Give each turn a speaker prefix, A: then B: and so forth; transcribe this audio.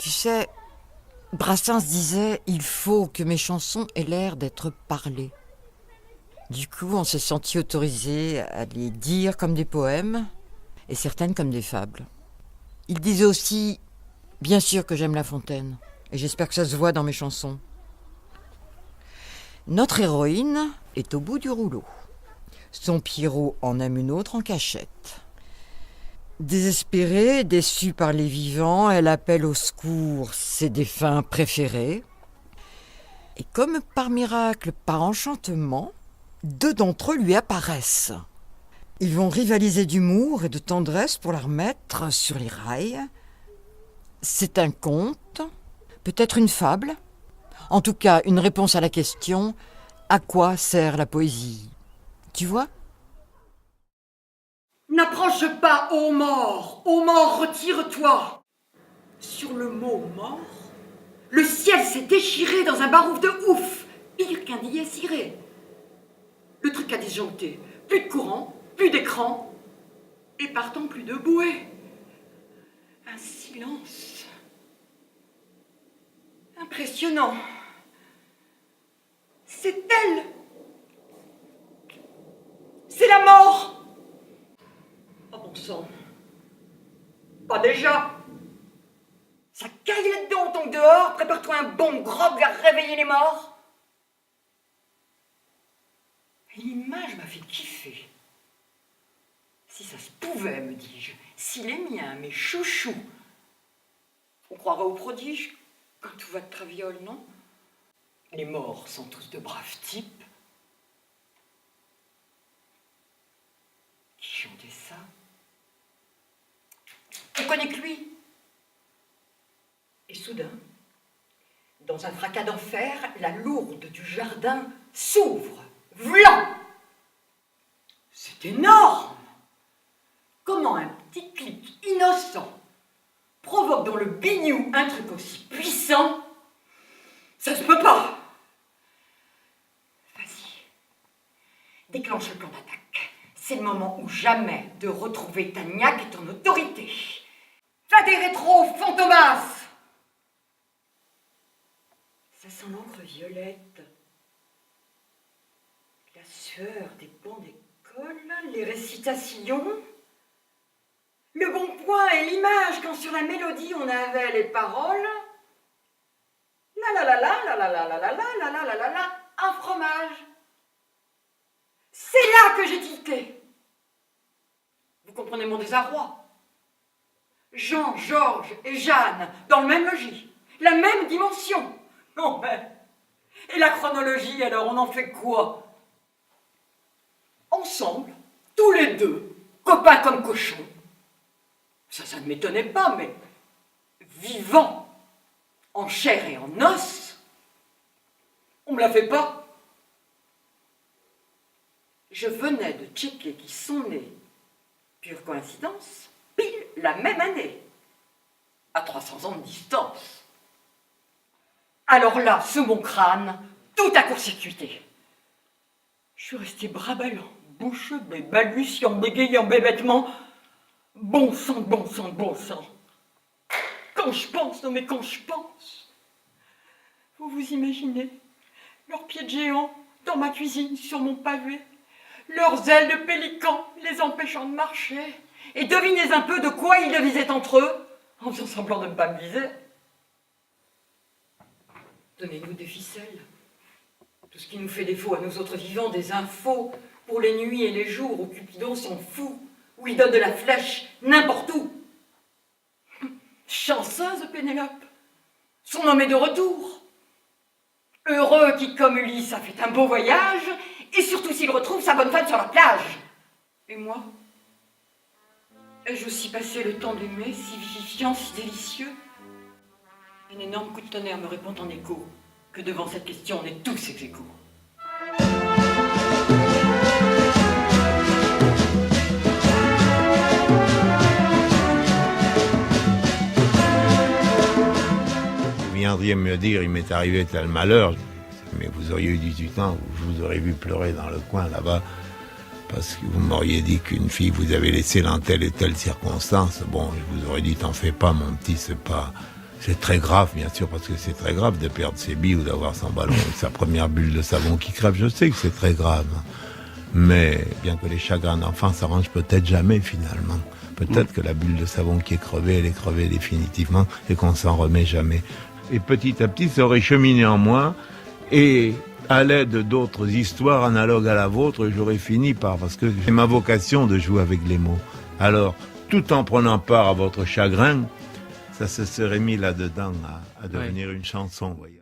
A: Tu sais, Brassens disait « Il faut que mes chansons aient l'air d'être parlées ». Du coup, on s'est senti autorisé à les dire comme des poèmes et certaines comme des fables. Il disait aussi « Bien sûr que j'aime La Fontaine et j'espère que ça se voit dans mes chansons ». Notre héroïne est au bout du rouleau. Son Pierrot en aime une autre en cachette. Désespérée, déçue par les vivants, elle appelle au secours ses défunts préférés. Et comme par miracle, par enchantement, 2 d'entre eux lui apparaissent. Ils vont rivaliser d'humour et de tendresse pour la remettre sur les rails. C'est un conte, peut-être une fable, en tout cas une réponse à la question « À quoi sert la poésie ?» Tu vois ?
B: N'approche pas, ô mort, retire-toi. Sur le mot mort, le ciel s'est déchiré dans un barouf de ouf, pire qu'un dié ciré. Le truc a disjoncté, plus de courant, plus d'écran, et partant plus de bouée. Un silence impressionnant. C'est elle. C'est la mort. Oh bon sang. Pas déjà. Ça caille là-dedans autant que dehors. Prépare-toi un bon grog à réveiller les morts. L'image m'a fait kiffer. Si ça se pouvait, me dis-je, si les miens, mes chouchous, on croirait au prodige quand tout va de traviole, non? Les morts sont tous de braves types. Qui chantait ça? On connaît que lui. Et soudain, dans un fracas d'enfer, la lourde du jardin s'ouvre. Vlan! C'est énorme! Comment un petit clic innocent provoque dans le bignou un truc aussi puissant? Ça se peut pas! Vas-y, déclenche le plan d'attaque. C'est le moment ou jamais de retrouver ta niaque et ton autorité. Va des rétros, Fantomas! Ça sent l'encre violette. La sueur des bancs d'école, les récitations, le bon point et l'image quand sur la mélodie on avait les paroles. La la la la la la la la la la la la la la, un fromage. C'est là que j'ai tilté. Vous comprenez mon désarroi? Jean, Georges et Jeanne dans le même logis, la même dimension. Non mais, et la chronologie alors on en fait quoi? Ensemble, tous les deux, copains comme cochons. Ça ne m'étonnait pas, mais vivants, en chair et en os, on me la fait pas. Je venais de checker qu'ils sont nés, pure coïncidence, pile la même année, à 300 ans de distance. Alors là, sous mon crâne, tout a court-circuité. Je suis resté bras ballants, bouche bée, balbutiant, bégayant bébêtement. Bon sang, bon sang, bon sang. Quand je pense, non mais quand je pense. Vous vous imaginez leurs pieds de géant dans ma cuisine, sur mon pavé, leurs ailes de pélican les empêchant de marcher. Et devinez un peu de quoi ils devisaient entre eux, en faisant semblant de ne pas me viser. Donnez-nous des ficelles. Tout ce qui nous fait défaut à nous autres vivants, des infos pour les nuits et les jours où Cupidon s'en fout, où il donne de la flèche n'importe où. Chanceuse Pénélope, son homme est de retour. Heureux qui, comme Ulysse, a fait un beau voyage, et surtout s'il retrouve sa bonne femme sur la plage. Et moi, ai-je aussi passé le temps d'aimer, si vivifiant, si délicieux? Un énorme coup de tonnerre me répond en écho que devant cette question, on est tous ex-aequo.
C: Vous viendriez me dire, il m'est arrivé tel malheur, mais vous auriez eu 18 ans, je vous aurais vu pleurer dans le coin là-bas, parce que vous m'auriez dit qu'une fille vous avait laissé dans telle et telle circonstance. Bon, je vous aurais dit, t'en fais pas, mon petit, c'est pas C'est très grave, bien sûr, parce que c'est très grave de perdre ses billes ou d'avoir son ballon avec sa première bulle de savon qui crève. Je sais que c'est très grave. Mais bien que les chagrins d'enfant s'arrangent peut-être jamais finalement. Peut-être que la bulle de savon qui est crevée, elle est crevée définitivement et qu'on s'en remet jamais. Et petit à petit, ça aurait cheminé en moi et à l'aide d'autres histoires analogues à la vôtre, j'aurais fini par, parce que c'est ma vocation de jouer avec les mots. Alors, tout en prenant part à votre chagrin, ça se serait mis là-dedans à devenir une chanson, voyez.